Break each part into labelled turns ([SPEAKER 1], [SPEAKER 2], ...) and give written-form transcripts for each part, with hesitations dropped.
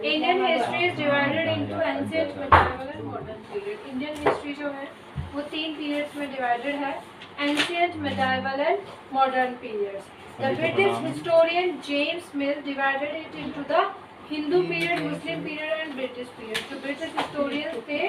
[SPEAKER 1] Indian history is divided into ancient, medieval and modern period. Indian history जो है वो 3 periods में divided है, ancient, medieval and modern periods. The British historian James mill divided it into the Hindu period, Muslim period and British period. जो British historian थे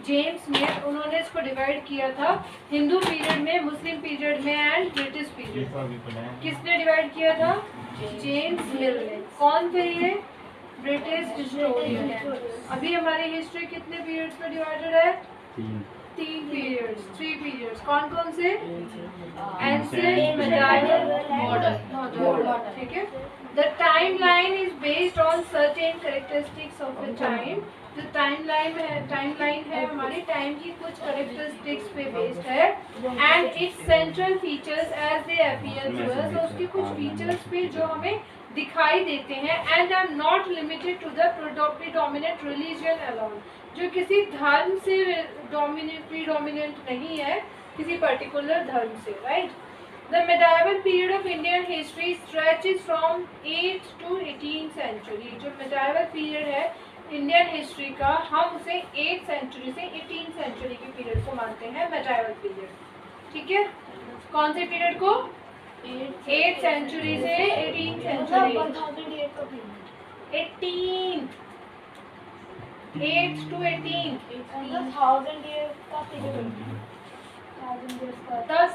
[SPEAKER 1] James मिल, उन्होंने इसको divide किया था हिंदू पीरियड में, मुस्लिम पीरियड में एंड ब्रिटिश पीरियड। किसने डिवाइड किया था? जेम्स मिल ने। कौन थे ये? British historian. अभी हमारी हिस्ट्री कितने पीरियड्स में डिवाइडेड है? 3 पीरियड्स, 3 पीरियड्स। कौन कौन से? Ancient, medieval, modern. ठीक है। The timeline is based on certain characteristics of the time. जो टाइमलाइन है हमारी टाइम की कुछ कैरेक्टरिस्टिक्स पे बेस्ड है, and its central features as they appear to us. और उसके कुछ फीचर्स पे जो हमें दिखाई देते हैं, and are not limited to the predominant religion alone. जो किसी धर्म से प्रीडोमिनेंट नहीं है, किसी पर्टिकुलर धर्म से, right. The medieval period of Indian history stretches from 8th to 18th century. जो medieval period है इंडियन हिस्ट्री का, हम उसे 8th सेंचुरी से 18th सेंचुरी के पीरियड को मानते हैं medieval period। ठीक है। कौन से पीरियड को? 8th सेंचुरी से 18th century. 18th, 8th to 18th,
[SPEAKER 2] 1000 years का पीरियड,
[SPEAKER 1] 10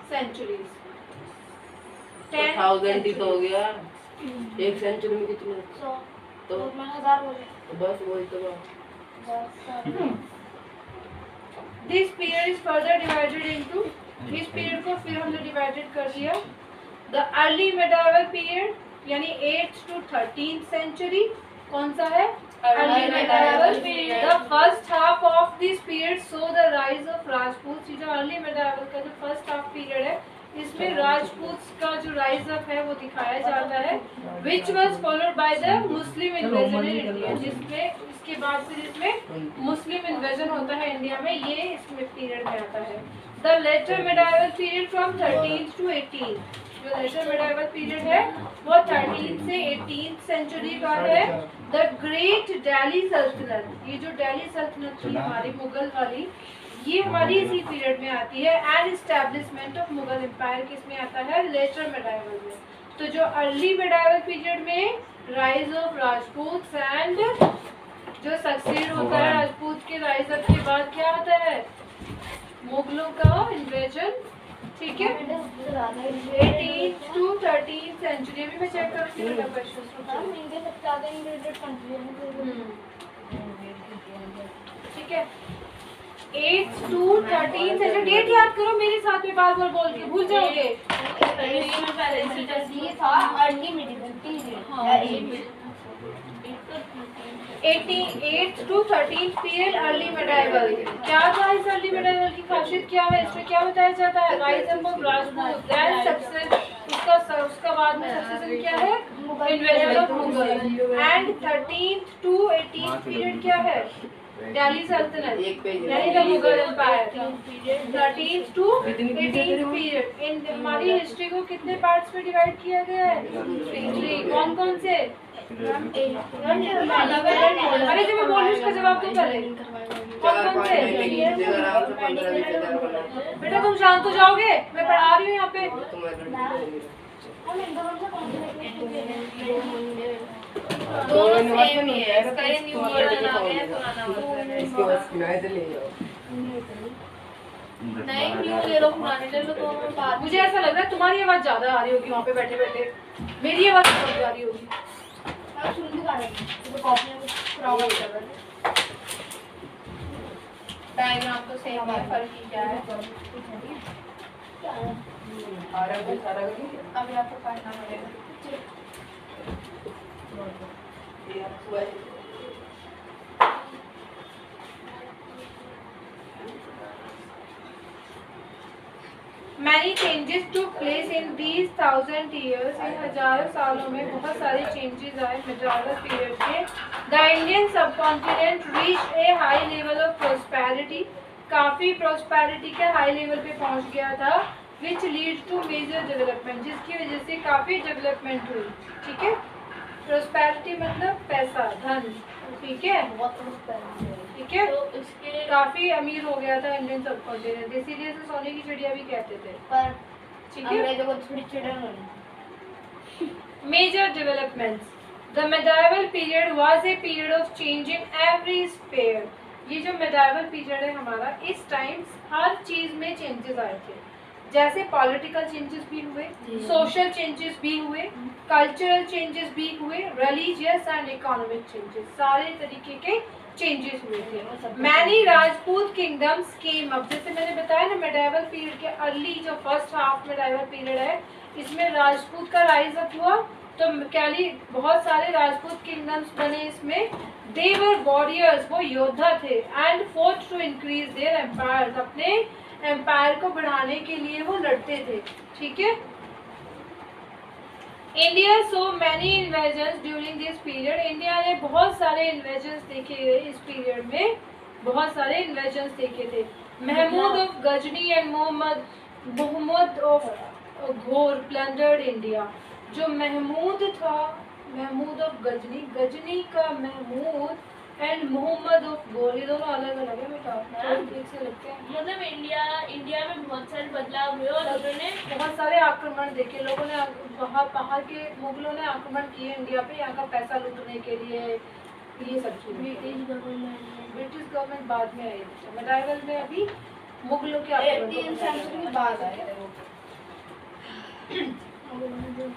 [SPEAKER 1] सेंचुरीज।
[SPEAKER 3] 1000 ही तो हो गया। 1 सेंचुरी में कितने?
[SPEAKER 2] 100।
[SPEAKER 3] तो
[SPEAKER 2] मैं 1000 बोले।
[SPEAKER 3] बस वही तो बात।
[SPEAKER 1] This period is further divided into, इस पीरियड को फिर हमने डिवाइडेड कर दिया। द अर्ली मेडिवल पीरियड यानी 8th to 13th सेंचुरी। कौन सा है? Early medieval period. The first half of this period so the rise of Rajput. जो अर्ली मेडिवल का जो फर्स्ट हाफ पीरियड है, इसमें राजपूत का जो राइज अप है वो दिखाया जाता है, which was followed by the Muslim invasion in India. जिसमें इसके बाद फिर इसमें मुस्लिम इन्वेजन होता है इंडिया में, ये इसमें पीरियड में आता है। The later medieval period from 13th to 18th। जो लेटर मेडिवल पीरियड है वो 13th से 18th सेंचुरी का है। द ग्रेट दिल्ली सल्तनत, ये जो दिल्ली सल्तनत थी हमारी मुगल वाली, ये हमारी इसी पीरियड में आती है। And establishment of Mughal empire किसमें आता है? लेटर मेडिवल में। तो जो अर्ली मेडिवल पीरियड में राइज ऑफ राजपूत एंड जो सक्सीड होता है राजपूत के राइज अप के बाद क्या आता है? मुगलों का इन्वेजन। ठीक है। 18th to 13th century. अभी मैं चेक करूँगी बेटा क्वेश्चन। ठीक है। 8th to 13th century. Date याद करो मेरे साथ में, बार बार बोल के भूल जाओगे। 8th to 13th period early medieval. क्या था इस अर्ली मेडिवल की खासियत क्या है? इसमें क्या बताया जाता है? Rise up of Rajput, then success, उसका बाद में सक्सेशन क्या है? Invasion of Mughal. And 13th to 18th period क्या है? दिल्ली सल्तनत यानी the Mughal empire. 13th to 18th period. इन हमारी हिस्ट्री को कितने पार्ट्स में डिवाइड किया गया है? 3। कौन कौन से? अरे जब मैं बोलूँ उसका जवाब तो पहले। कौन कौन से? बेटा तुम शांत हो जाओगे, मैं पढ़ा रही हूँ यहाँ पे।
[SPEAKER 3] दोनों सेम ही है। इसका ये न्यू वर्जन आ गया है पुराना वर्जन।
[SPEAKER 4] इसके बस किनारे से ले जाओ।
[SPEAKER 3] नहीं न्यू ले लो, पुराने ले लो, दोनों में बात।
[SPEAKER 1] मुझे ऐसा लग रहा है तुम्हारी आवाज ज्यादा आ रही होगी वहाँ पे बैठे बैठे, मेरी आवाज कम जा रही होगी।
[SPEAKER 3] डायग्राम तो सेम है, फर्क ही क्या है? अभी आपको पढ़ना पड़ेगा।
[SPEAKER 1] Many changes took place in these 1000 years। इन हजारों सालों में बहुत सारे चेंजेस आए मेडिवल पीरियड के। The Indian subcontinent reach a high level of prosperity. काफ़ी प्रोस्पेरिटी के हाई लेवल पे पहुंच गया था। Which lead to major development, जिसकी वजह से काफ़ी डेवलपमेंट हुई। ठीक है। प्रोस्पेरिटी मतलब पैसा, धन, ठीक है, ठीक है।
[SPEAKER 3] तो इसके
[SPEAKER 1] काफी अमीर हो गया था इंडियन सब कॉन्टिनेंट, इसीलिए इसे सोने की चिड़िया भी कहते थे,
[SPEAKER 3] पर
[SPEAKER 1] ठीक है।
[SPEAKER 3] अंग्रेजों को थोड़ी चिड़न होनी।
[SPEAKER 1] Major developments. The medieval period was a period of change in every sphere. ये जो medieval period है हमारा, इस टाइम हर चीज में चेंजेस आए थे, जैसे पॉलिटिकल चेंजेस भी हुए, सोशल चेंजेस भी हुए, कल्चरल चेंजेस भी हुए, रिलीजियस एंड इकोनॉमिक चेंजेस, सारे तरीके के चेंजेस हुए थे। Many Rajput kingdoms came up, जैसे मैंने बताया ना मेडाइवल पीरियड के अर्ली जो फर्स्ट हाफ मेडाइवल पीरियड है, इसमें राजपूत का राइज अप हुआ, तो कैली बहुत सारे राजपूत किंगडम्स बने इसमें। दे वर वॉरियर्स, वो योद्धा थे, and fourth to increase their empire, अपने एम्पायर को बढ़ाने के लिए वो लड़ते थे, ठीक है। India so many invasions during this period, India ने बहुत सारे इन्वेजन्स देखे इस पीरियड में, बहुत सारे इन्वेजन्स देखे थे। Mahmud of Ghazni and Mohammad of Ghor plundered India, जो महमूद था, महमूद ऑफ गजनी, गजनी का महमूद, एंड मोहम्मद ऑफ घोर, ये दोनों अलग अलग है बेटा, एक से लगते हैं।
[SPEAKER 3] मतलब इंडिया में बहुत सारे बदलाव हुए और उन्होंने
[SPEAKER 1] बहुत सारे आक्रमण देखे लोगों ने, बाहर के मुगलों ने आक्रमण किए इंडिया पे, यहाँ का पैसा लूटने के लिए, ये सब चीजें। ब्रिटिश गवर्नमेंट बाद में आई, मेडाइवल में अभी मुगलों के आक्रमण
[SPEAKER 3] 3 सेंचुरी के बाद आए थे वो।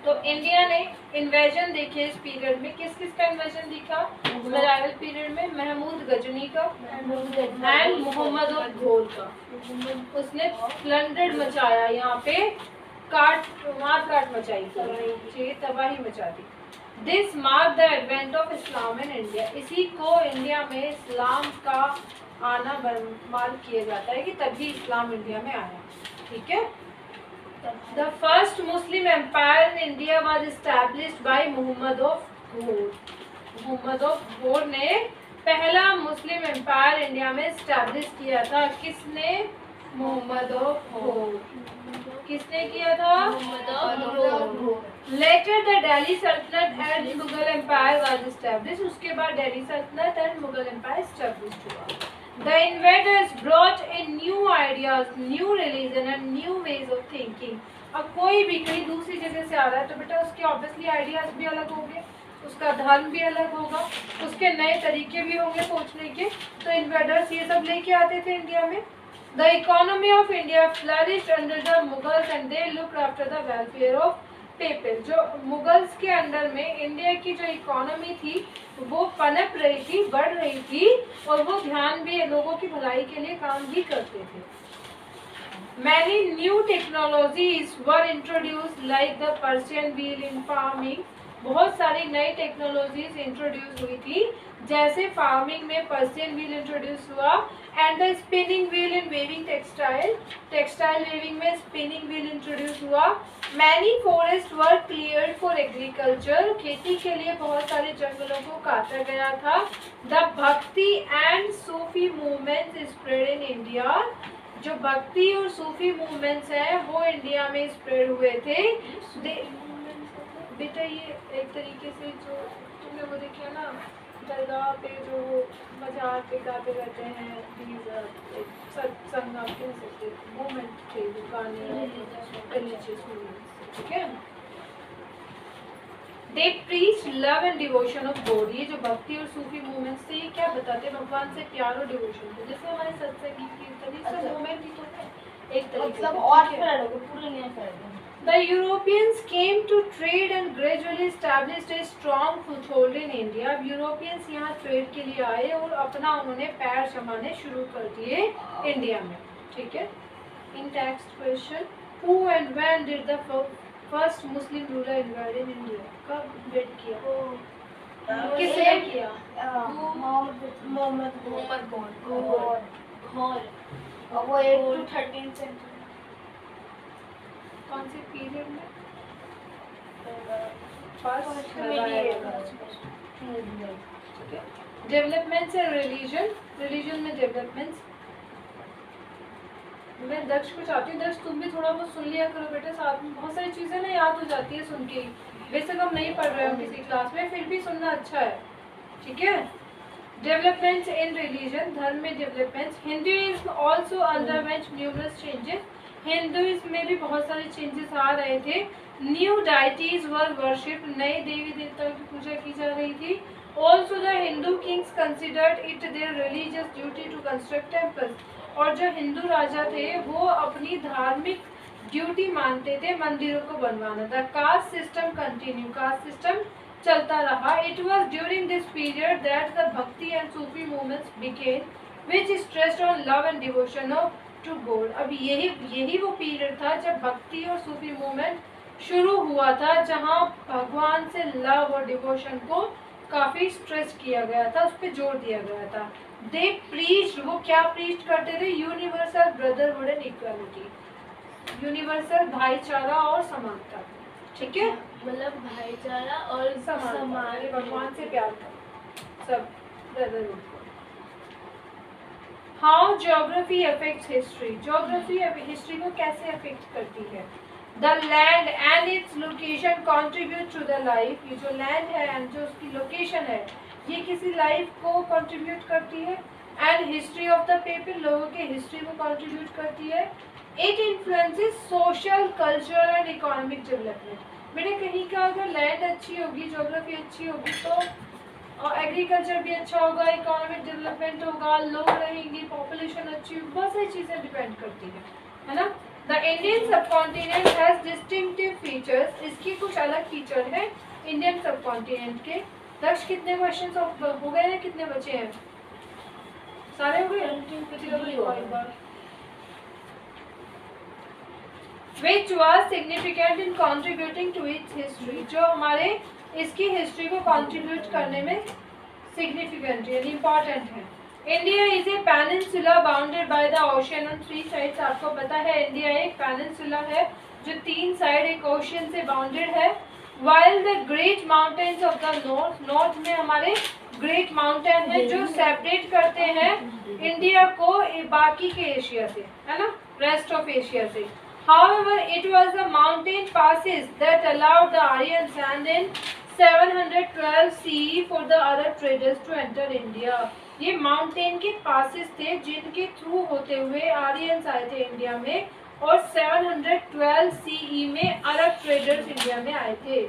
[SPEAKER 1] तो इंडिया ने इन्वेजन देखे इस पीरियड में, किस किस का इन्वेजन दिखा मेडाइवल पीरियड में? महमूद गजनी का एंड मोहम्मद ऑफ घोर का। उसने प्लंडर मचाया, यहाँ पे मार काट मचाई थी, तबाही मचा दी। This mark the advent of Islam in India, इसी को इंडिया में इस्लाम का आना मार्क किया जाता है कि तभी इस्लाम इंडिया में आया, ठीक है। The first Muslim empire in India was established by Muhammad of Ghor. Muhammad of Ghor ने पहला मुस्लिम एम्पायर इंडिया में स्टैब्लिश किया था। किसने? मुहम्मद ऑफ घोर। किसने किया था?
[SPEAKER 3] Muhammad of Ghor.
[SPEAKER 1] Later the Delhi Saltanat and Mughal empire was establish, उसके बाद Delhi Saltanat and Mughal empire establish हुआ। The invaders brought in new ideas, new religion and new ways of thinking. अब कोई भी कहीं दूसरी जगह से आ रहा है तो बेटा उसके ऑब्वियसली आइडियाज भी अलग होंगे, उसका धर्म भी अलग होगा, उसके नए तरीके भी होंगे सोचने के, तो इन्वेडर्स ये सब लेके आते थे इंडिया में। The economy of India flourished under the Mughals and they looked after the welfare of people. जो मुगल्स के अंडर में इंडिया की जो इकोनॉमी थी वो पनप रही थी, बढ़ रही थी, और वो ध्यान भी लोगों की भलाई के लिए काम भी करते थे। Many new technologies were introduced like the Persian wheel in farming. बहुत सारी नई टेक्नोलॉजीज इंट्रोड्यूस हुई थी, जैसे फार्मिंग में पर्सियन व्हील इंट्रोड्यूस हुआ, and the spinning wheel in weaving textile weaving में स्पिनिंग व्हील इंट्रोड्यूस हुआ। Many forest were cleared for agriculture, खेती के लिए बहुत सारे जंगलों को काटा गया था। The Bhakti and Sufi movements spread in India, जो भक्ति और सूफी मूवमेंट्स हैं वो इंडिया में स्प्रेड हुए थे। बेटा ये एक तरीके से जो तुमने वो देखा ना दरगाह पे जो मजार पे गाते रहते हैं, सत्संग आप कह सकते मूवमेंट थे, वो गाने रिलीजियस मूवमेंट्स, ठीक है। They preach love and devotion of God, ये जो भक्ति और सूफी मूवमेंट्स थे ये क्या बताते हैं? भगवान से प्यार और डिवोशन थे, जैसे हमारे सत्संग कीर्तन ये सब मूवमेंट ही तो है एक तरीके से,
[SPEAKER 3] मतलब और पूरे नहीं फैल।
[SPEAKER 1] The Europeans came to trade and gradually established a strong foothold in India. अब यूरोपियंस यहाँ ट्रेड के लिए आए और अपना उन्होंने पैर जमाने शुरू कर दिए इंडिया में, ठीक है। In text question, who and when did the first Muslim ruler invade in India? कब invade किया? किसने किया?
[SPEAKER 3] मोहम्मद घोर। और वो 8 to 13 सेंचुरी।
[SPEAKER 1] कौन से पीरियड में? डेवलपमेंट्स एंड रिलीजन में डेवलपमेंट्स। मैं दक्ष को चाहती हूँ, दक्ष तुम भी थोड़ा बहुत सुन लिया करो बेटा साथ में, बहुत सारी चीज़ें ना याद हो जाती है सुन के। बेशक हम नहीं पढ़ रहे हो किसी क्लास में, फिर भी सुनना अच्छा है, ठीक है। डेवलपमेंट्स इन रिलीजन, धर्म में developments. Hinduism also underwent numerous changes, Hinduism में भी बहुत सारे चेंजेस आ रहे थे। न्यू डाइटीज वर वर्शिप, नए देवी देवताओं की पूजा की जा रही थी। Also the Hindu kings considered it their religious duty to construct temples, और जो हिंदू राजा थे वो अपनी धार्मिक ड्यूटी मानते थे मंदिरों को बनवाना। The caste system continue, caste system चलता रहा। It was during this period that the Bhakti and Sufi movements became which stressed on love and devotion of to God. अब यही वो पीरियड था जब भक्ति और सूफी मूवमेंट शुरू हुआ था, जहाँ भगवान से लव और डिवोशन को काफ़ी स्ट्रेस किया गया था, उस पर जोर दिया गया था। दे प्रीच्ड, वो क्या प्रीच करते थे? Universal brotherhood and equality, universal भाईचारा और समानता, ठीक है,
[SPEAKER 2] मतलब भाईचारा और
[SPEAKER 1] समानता, भगवान से प्यार करना, सब ब्रदरहुड को। How geography affects history, geography history को कैसे अफेक्ट करती है? The land and its location contribute to the life, ये जो लैंड है एंड जो उसकी लोकेशन है ये किसी लाइफ को कंट्रीब्यूट करती है। And history of the people, लोगों के हिस्ट्री को कंट्रीब्यूट करती है। It influences social, culture and economic development. बेटे कहीं का अगर लैंड अच्छी होगी, ज्योग्राफी अच्छी होगी तो एग्रीकल्चर भी अच्छा होगा, इकोनॉमिक डेवलपमेंट होगा, लोग रहेंगे, पॉपुलेशन अच्छी होगी, बहुत सारी चीज़ें डिपेंड करती है ना। The Indian subcontinent has distinctive features, इसकी कुछ अलग फीचर है इंडियन सबकॉन्टिनेंट के। दक्ष कितने क्वेश्चंस हो गए हैं, कितने बचे हैं? सारे हो गए? Which was significant in contributing to its history, जो हमारे इसकी हिस्ट्री को कंट्रीब्यूट करने में सिग्निफिकेंट यानी इम्पॉर्टेंट है। India is a peninsula bounded by the ocean on 3 sides. आपको पता है इंडिया एक पेनिनसुला है जो 3 साइड एक ओशियन से बाउंडेड है। While the great mountains of the north, north में हमारे ग्रेट माउंटेन है जो सेपरेट करते हैं इंडिया को बाकी के एशिया से, है ना, रेस्ट ऑफ एशिया से। However, it was the mountain passes that allowed the Aryans and in 712 CE for the Arab traders to enter India. ये माउंटेन के पासेस थे जिनके थ्रू होते हुए आर्यंस आए थे इंडिया में, और 712 CE में अरब ट्रेडर्स इंडिया में आए थे।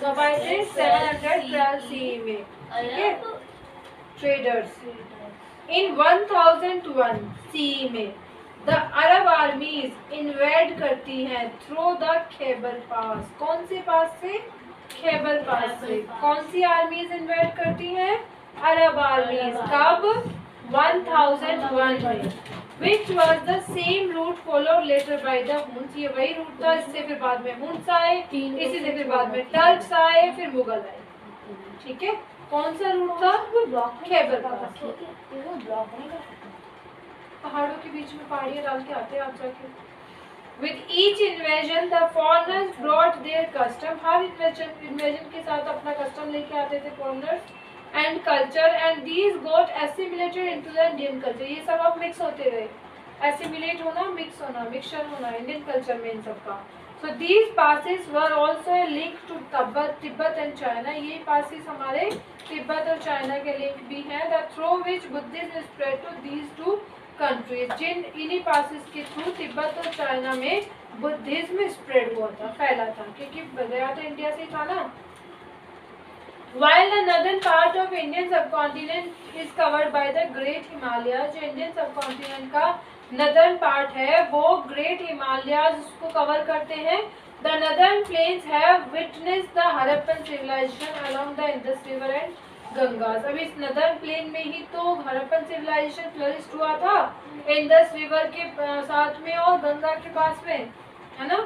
[SPEAKER 1] कब आए थे? 712 CE में, ठीक है, ट्रेडर्स। इन 1001 CE में द अरब आर्मीज इन्वेड करती हैं थ्रू द खैबर पास। कौन से पास से? खैबर पास से। कौन सी आर्मीज इन्वेड करती हैं? अरब आर्मीज। कब? 1001 में। Which was the same route followed later by the Huns, ये वही रूट था, इससे फिर बाद में हुन्स आए, इसी से फिर बाद में टर्क्स आए, फिर मुगल आए, ठीक है। कौन सा रूट था? खैबर पास। पहाड़ों के बीच में पहाड़ियाँ डाल के आते हैं आप जाके। With each invasion, the foreigners brought their custom. Her invasion के साथ अपना custom लेके आते थे foreigners and culture, and these got assimilated into the Indian culture. ये सब अब mix होते रहे, assimilate होना, mix होना, mixture होना Indian culture में इन सब का। So these passes were also a link to Tibet and China. ये passes हमारे तिब्बत और चाइना के लिंक भी हैं। The through which Buddhism spread to these two countries, जिन इन्हीं पासेस के थ्रू तिब्बत और चाइना में बुद्धिज्म स्प्रेड हुआ था, फैला था, क्योंकि गया तो इंडिया से था ना। While the northern part of Indian subcontinent is covered by the Great Himalayas, जो इंडियन सबकॉन्टिनेंट का नदर्न पार्ट है वो ग्रेट हिमालयाज उसको कवर करते हैं। The northern plains have witnessed the Harappan civilization along the Indus River and Gangas. अभी इस northern plane में ही तो हड़प्पन सिविलाइजेशन फ्लरिश हुआ था, इंडस रिवर के साथ में और गंगा के पास में, है ना।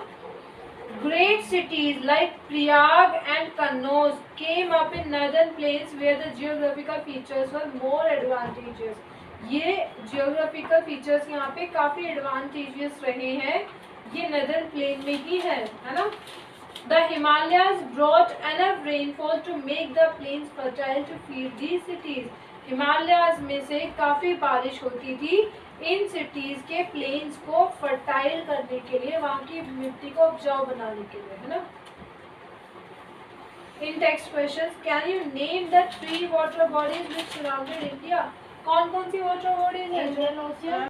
[SPEAKER 1] Great cities like Prayag and Kannauj came up in northern plains where the geographical features were more advantages. ये जियोग्राफिकल फीचर्स यहाँ पे काफी एडवांटेजेस रहे हैं, ये नदर्न प्लेन में ही है ना। The Himalayas brought enough rainfall to make the plains fertile to feed these cities. Himalayas में से काफ़ी बारिश होती थी इन सिटीज़ के प्लेन्स को फर्टाइल करने के लिए, वहाँ की मिट्टी को उपजाऊ बनाने के लिए, है ना. In text questions, can you name the 3 water bodies which surrounded India? कौन कौन सी water bodies हैं?
[SPEAKER 2] Indian Ocean,